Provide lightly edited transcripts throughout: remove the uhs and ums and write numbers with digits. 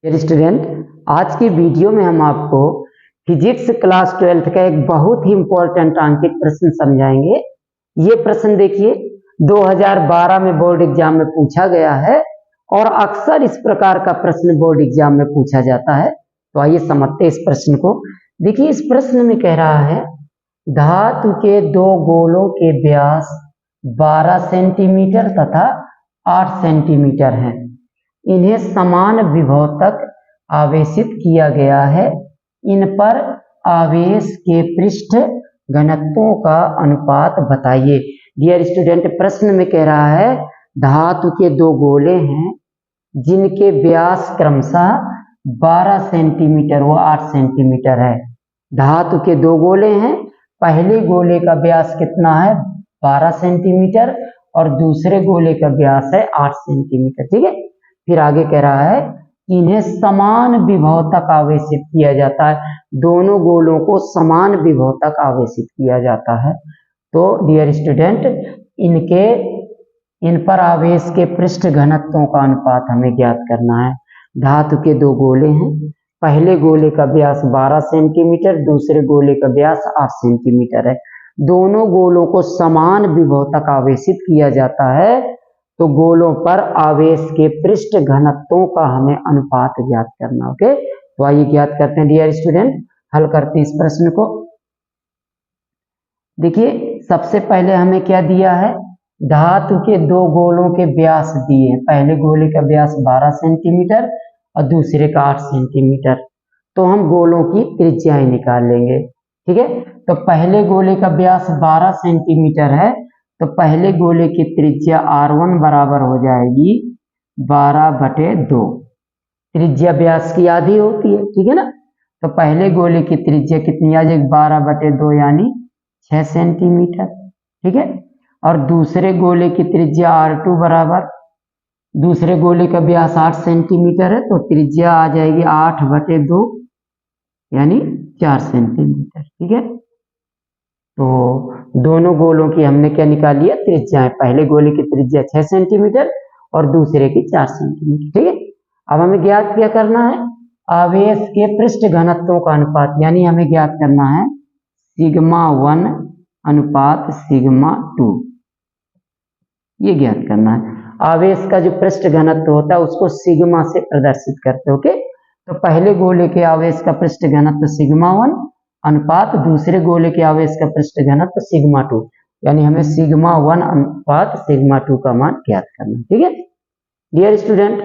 Dear student, आज की video में हम आपको फिजिक्स क्लास 12 का एक बहुत ही इंपॉर्टेंट अंकित प्रश्न समझाएंगे। ये प्रश्न देखिए 2012 में बोर्ड एग्जाम में पूछा गया है और अक्सर इस प्रकार का प्रश्न बोर्ड एग्जाम में पूछा जाता है। तो आइए समझते हैं इस प्रश्न को। देखिए इस प्रश्न में कह रहा है धातु के दो गोलों के व्यास 12 सेंटीमीटर तथा 8 सेंटीमीटर हैं। इन्हें समान विभव तक आवेशित किया गया है। इन पर आवेश के पृष्ठ घनत्वों का अनुपात बताइए। डियर स्टूडेंट, प्रश्न में कह रहा है धातु के दो गोले हैं जिनके व्यास क्रमशः 12 सेंटीमीटर व 8 सेंटीमीटर है। धातु के दो गोले हैं, पहले गोले का व्यास कितना है 12 सेंटीमीटर और दूसरे गोले का व्यास है 8 सेंटीमीटर। ठीक है, फिर आगे कह रहा है इन्हें समान विभव तक आवेशित किया जाता है। दोनों गोलों को समान विभव तक आवेशित किया जाता है। तो डियर स्टूडेंट, इन पर आवेश के पृष्ठ घनत्वों का अनुपात हमें ज्ञात करना है। धातु के दो गोले हैं, पहले गोले का व्यास 12 सेंटीमीटर, दूसरे गोले का व्यास 8 सेंटीमीटर है। दोनों गोलों को समान विभव तक आवेशित किया जाता है, तो गोलों पर आवेश के पृष्ठ घनत्वों का हमें अनुपात ज्ञात करना। ओके, तो आइए ज्ञात करते हैं डियर स्टूडेंट, हल करते हैं इस प्रश्न को। देखिए सबसे पहले हमें क्या दिया है, धातु के दो गोलों के व्यास दिए हैं। पहले गोले का व्यास 12 सेंटीमीटर और दूसरे का 8 सेंटीमीटर। तो हम गोलों की त्रिज्याएं निकाल लेंगे। ठीक है, तो पहले गोले का व्यास 12 सेंटीमीटर है, तो पहले गोले की त्रिज्या R1 बराबर हो जाएगी 12/2। त्रिज्या व्यास की आधी होती है, ठीक है ना। तो पहले गोले की त्रिज्या कितनी आ जाएगी 12/2 यानी 6 सेंटीमीटर। ठीक है, और दूसरे गोले की त्रिज्या R2 बराबर, दूसरे गोले का व्यास 8 सेंटीमीटर है, तो त्रिज्या आ जाएगी 8/2 यानी 4 सेंटीमीटर। ठीक है, तो दोनों गोलों की हमने क्या निकाल लिया त्रिज्याएं। पहले गोले की त्रिज्या 6 सेंटीमीटर और दूसरे की 4 सेंटीमीटर। ठीक है, अब हमें ज्ञात क्या करना है, आवेश के पृष्ठ घनत्वों का अनुपात, यानी हमें ज्ञात करना है σ1 अनुपात σ2। ये ज्ञात करना है। आवेश का जो पृष्ठ घनत्व होता है उसको सिग्मा से प्रदर्शित करते हो। ओके, तो पहले गोले के आवेश का पृष्ठ घनत्व σ1 अनुपात दूसरे गोले के आवेश का पृष्ठ घनत्व σ2, यानी हमें σ1 अनुपात σ2 का मान ज्ञात करना। ठीक है डियर स्टूडेंट,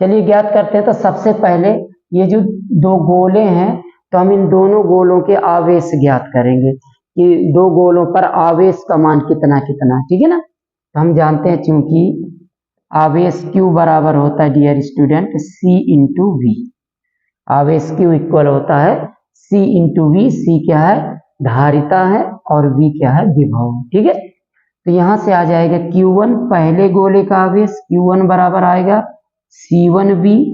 चलिए ज्ञात करते हैं। तो सबसे पहले ये जो दो गोले हैं, तो हम इन दोनों गोलों के आवेश ज्ञात करेंगे कि दो गोलों पर आवेश का मान कितना कितना। ठीक है ना, तो हम जानते हैं चूंकि आवेश Q बराबर होता है डियर स्टूडेंट C × V। आवेश Q इक्वल होता है C × V। C क्या है, धारिता है, और V क्या है, विभव। ठीक है, तो यहां से आ जाएगा Q1, पहले गोले का आवेश Q1 बराबर आएगा C1V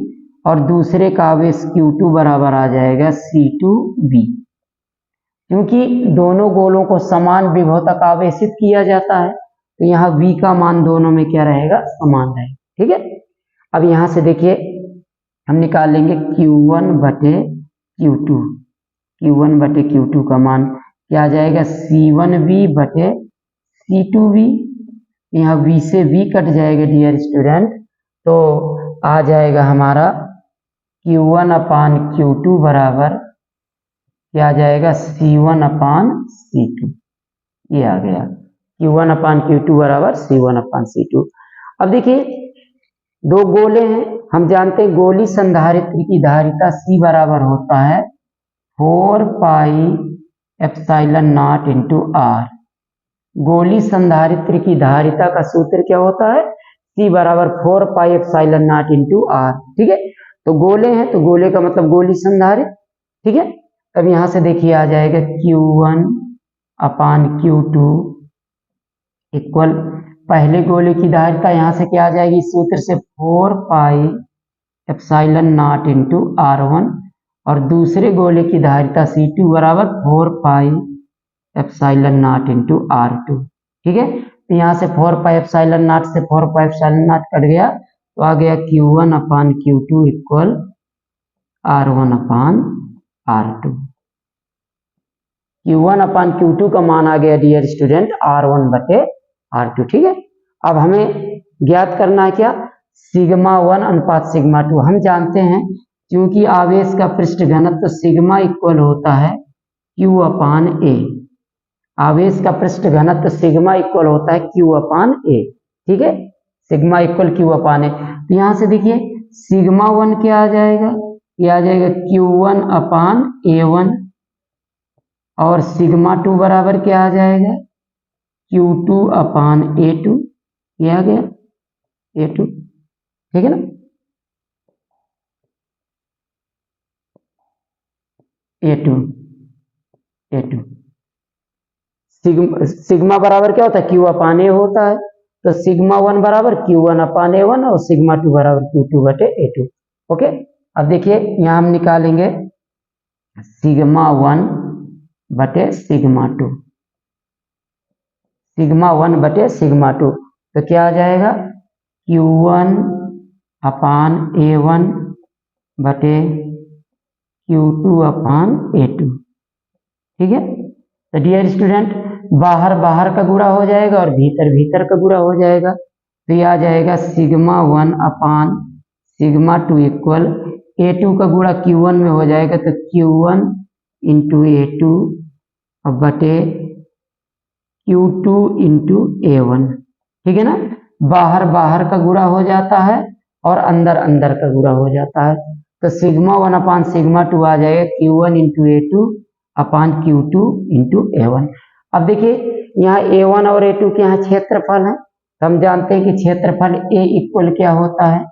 और दूसरे का आवेश Q2 बराबर आ जाएगा C2V। क्योंकि दोनों गोलों को समान विभव तक आवेशित किया जाता है, तो यहाँ V का मान दोनों में क्या रहेगा, समान रहेगा। ठीक है, अब यहां से देखिए हम निकाल लेंगे Q1/Q2। Q1/Q2 का मान क्या आ जाएगा C1V/C2V। यहाँ V से V कट जाएगा डियर स्टूडेंट, तो आ जाएगा हमारा Q1/Q2 बराबर क्या आ जाएगा C1/C2। ये आ गया Q1/Q2 बराबर C1/C2। अब देखिए दो गोले हैं, हम जानते हैं गोली संधारित्र की धारिता C बराबर होता है 4πε0 × R। गोली संधारित्र की धारिता का सूत्र क्या होता है, C बराबर 4πε0 × R। ठीक है, तो गोले हैं तो गोले का मतलब गोली संधारित्र। ठीक है, तब यहां से देखिए आ जाएगा Q1/Q2 इक्वल, पहले गोले की धारिता यहां से क्या आ जाएगी इस सूत्र से 4πε0 × R1 और दूसरे गोले की धारिता C2 बराबर 4πε0 × R2। ठीक है, तो यहाँ से 4πε0 से 4πε0 कट गया, तो आ गया Q1 अपान Q2 इक्वल R1 अपान R2। Q1 अपान Q2 का मान आ गया डियर स्टूडेंट R1 बटे R2। ठीक है, अब हमें ज्ञात करना है क्या, सिग्मा 1 अनुपात सिग्मा 2। हम जानते हैं क्योंकि आवेश का पृष्ठ घनत्व तो सिग्मा इक्वल होता है Q अपान A। आवेश का पृष्ठ घनत्व सिग्मा इक्वल होता है Q अपान A। ठीक है, sigma equal Q upon A। तो यहां से देखिए सिग्मा 1 क्या आ जाएगा, ये आ जाएगा Q1 अपान A1 और सिग्मा 2 बराबर क्या आ जाएगा Q2 अपान A2। ये आ गया A2। ठीक है ना, A2 सिग्मा बराबर क्या होता है Q अपान A होता है। तो सिग्मा 1 बराबर Q1 अपान A1 और सिग्मा 2 बराबर Q2 बटे A2। ओके, अब देखिए यहां हम निकालेंगे सिग्मा 1 बटे सिग्मा 2, सिग्मा 1 बटे सिग्मा 2। तो क्या आ जाएगा Q1 अपान A1 बटे Q2 अपान A2। ठीक है, तो डियर स्टूडेंट बाहर बाहर का गुणा हो जाएगा और भीतर भीतर का गुणा हो जाएगा। तो ये आ जाएगा sigma 1 upon sigma 2 equal A2 का गुणा Q1 में हो जाएगा तो Q1 इंटू A2 बटे Q2 इंटू A1। ठीक है ना, बाहर बाहर का गुणा हो जाता है और अंदर अंदर का गुणा हो जाता है। तो सिग्मा 1 अपान सिग्मा 2 आ जाएगा Q1 इंटू A2 अपान Q2 इंटू A1। अब देखिए यहाँ A1 और A2 के यहाँ क्षेत्रफल है, तो हम जानते हैं कि क्षेत्रफल A इक्वल क्या होता है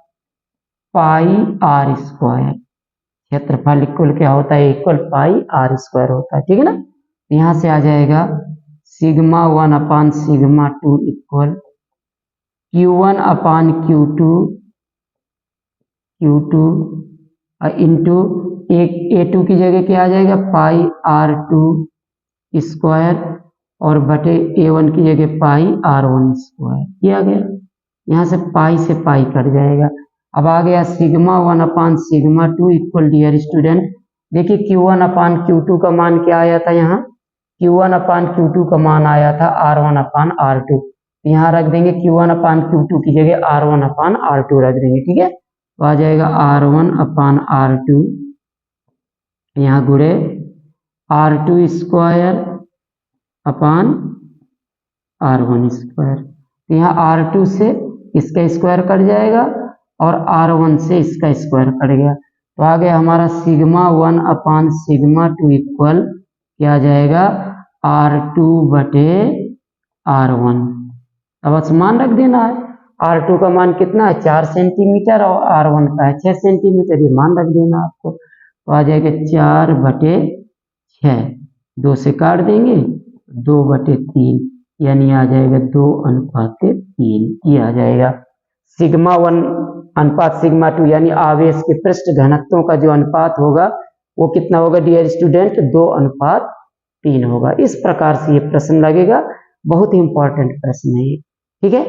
पाई R स्क्वायर। क्षेत्रफल इक्वल क्या होता है, इक्वल पाई R स्क्वायर होता है। ठीक है ना, यहाँ से आ जाएगा sigma 1 upon sigma 2 equal Q1 अपान Q2 इंटू A2 की जगह क्या आ जाएगा पाई R2 स्क्वायर और बटे A1 की जगह पाई R1 स्क्वायर। ये आ गया, यहाँ से पाई कट जाएगा। अब आ गया sigma 1 upon sigma 2 equal dear student देखिए Q1 अपान Q2 का मान क्या आया था, यहाँ Q1 अपान Q2 का मान आया था R1 अपान R2। यहाँ रख देंगे Q1 अपान Q2 की जगह R1 अपान R2 रख देंगे। ठीक है, तो आ जाएगा R1 अपान R2 यहाँ गुणे R2 square upon R1 square. तो यहाँ R2 से इसका स्क्वायर कट जाएगा और R1 से इसका स्क्वायर कट गया। तो आ गया हमारा सिग्मा 1 अपान सिग्मा 2 इक्वल क्या आ जाएगा R2 बटे R1। अब मान रख देना है, R2 का मान कितना है 4 सेंटीमीटर और R1 का है 6 सेंटीमीटर, ये मान रख देना आपको। तो आ जाएगा 4 बटे 6, 2 से काट देंगे 2 बटे 3 यानी आ जाएगा 2 अनुपात 3। ये आ जाएगा सिग्मा 1 अनुपात सिग्मा 2 यानी आवेश के पृष्ठ घनत्वों का जो अनुपात होगा वो कितना होगा डियर स्टूडेंट 2 अनुपात 3 होगा। इस प्रकार से ये प्रश्न लगेगा, बहुत ही इंपॉर्टेंट प्रश्न है ये। ठीक है,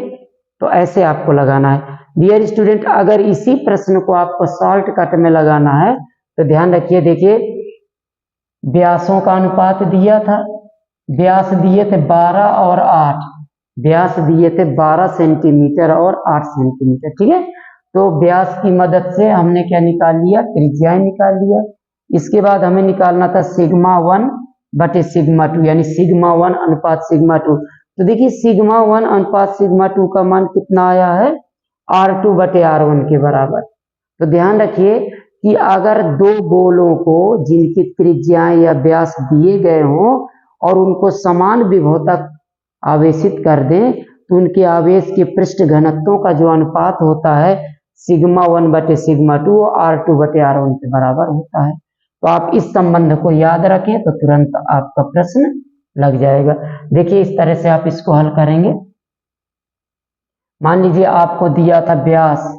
तो ऐसे आपको लगाना है डियर स्टूडेंट। अगर इसी प्रश्न को आपको शॉर्ट कट में लगाना है तो ध्यान रखिए, देखिए व्यासों का अनुपात दिया था, व्यास दिए थे 12 और 8, व्यास दिए थे 12 सेंटीमीटर और 8 सेंटीमीटर। ठीक है, तो व्यास की मदद से हमने क्या निकाल लिया, त्रिज्याएं निकाल लिया। इसके बाद हमें निकालना था सिग्मा 1 बटे सिग्मा 2 यानी सिग्मा 1 अनुपात सिग्मा 2। तो देखिए सिग्मा 1 अनुपात सिग्मा 2 का मान कितना आया है R2 बटे R1 के बराबर। तो ध्यान रखिए कि अगर दो गोलों को जिनकी त्रिज्याएं या व्यास दिए गए हों और उनको समान विभव तक आवेशित कर दें तो उनके आवेश के पृष्ठ घनत्वों का जो अनुपात होता है सिग्मा 1 बटे सिग्मा 2 R2 बटे R1 के बराबर होता है। तो आप इस संबंध को याद रखें तो तुरंत आपका प्रश्न लग जाएगा। देखिए इस तरह से आप इसको हल करेंगे। मान लीजिए आपको दिया था व्यास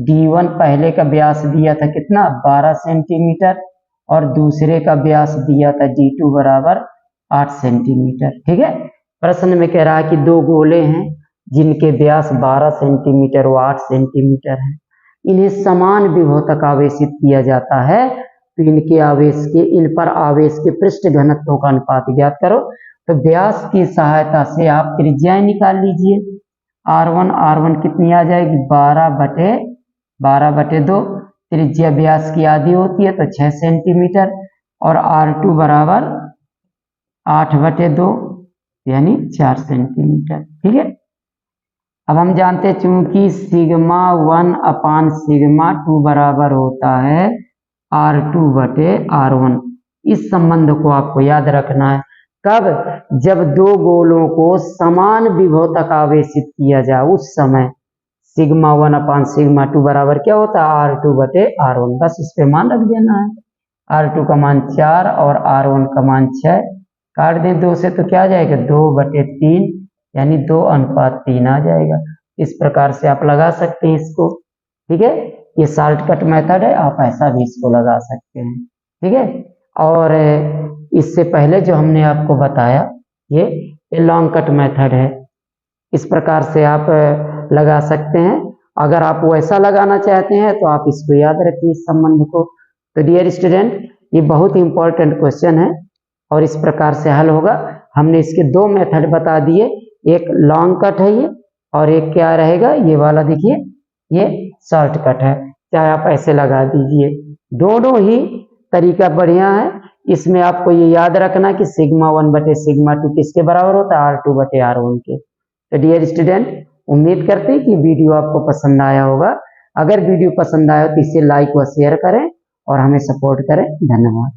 D1, पहले का व्यास दिया था कितना 12 सेंटीमीटर और दूसरे का व्यास दिया था D2 बराबर 8 सेंटीमीटर। ठीक है, प्रश्न में कह रहा है कि दो गोले हैं जिनके व्यास 12 सेंटीमीटर व 8 सेंटीमीटर है। इन्हें समान विभव तक आवेशित किया जाता है, तो इन पर आवेश के पृष्ठ घनत्वों का अनुपात ज्ञात करो। तो व्यास की सहायता से आप त्रिज्याएं निकाल लीजिए। R1 कितनी आ जाएगी, 12/2। त्रिज्या व्यास की आधी होती है तो 6 सेंटीमीटर, और R2 बराबर 8/2 यानी 4 सेंटीमीटर। ठीक है, अब हम जानते हैं चूंकि σ1/σ2 बराबर होता है R2/R1, इस संबंध को आपको याद रखना है। कब, जब दो गोलों को समान विभव तक आवेशित किया जाए उस समय σ1/σ2 बराबर क्या होता है, R2/R1। बस इस पे मान रख देना है। R2 का मान 4 और R1 का मान 6, काट दें 2 से तो क्या आ जाएगा, 2/3 यानी 2:3 आ जाएगा। इस प्रकार से आप लगा सकते हैं इसको। ठीक है, ये शॉर्टकट मेथड है, आप ऐसा भी इसको लगा सकते हैं। ठीक है, और इससे पहले जो हमने आपको बताया ये लॉन्ग कट मेथड है, इस प्रकार से आप लगा सकते हैं। अगर आप वैसा लगाना चाहते हैं तो आप इसको याद रखिए इस संबंध को। तो डियर स्टूडेंट, ये बहुत ही इंपॉर्टेंट क्वेश्चन है और इस प्रकार से हल होगा। हमने इसके 2 मेथड बता दिए, एक लॉन्ग कट है ये, और एक क्या रहेगा, ये वाला देखिए, ये शॉर्ट कट है। चाहे आप ऐसे लगा दीजिए, दोनों ही तरीका बढ़िया है। इसमें आपको ये याद रखना कि σ1/σ2 किसके बराबर होता है, R2/R1 के। तो डियर स्टूडेंट, उम्मीद करते हैं कि वीडियो आपको पसंद आया होगा। अगर वीडियो पसंद आया तो इसे लाइक व शेयर करें और हमें सपोर्ट करें। धन्यवाद।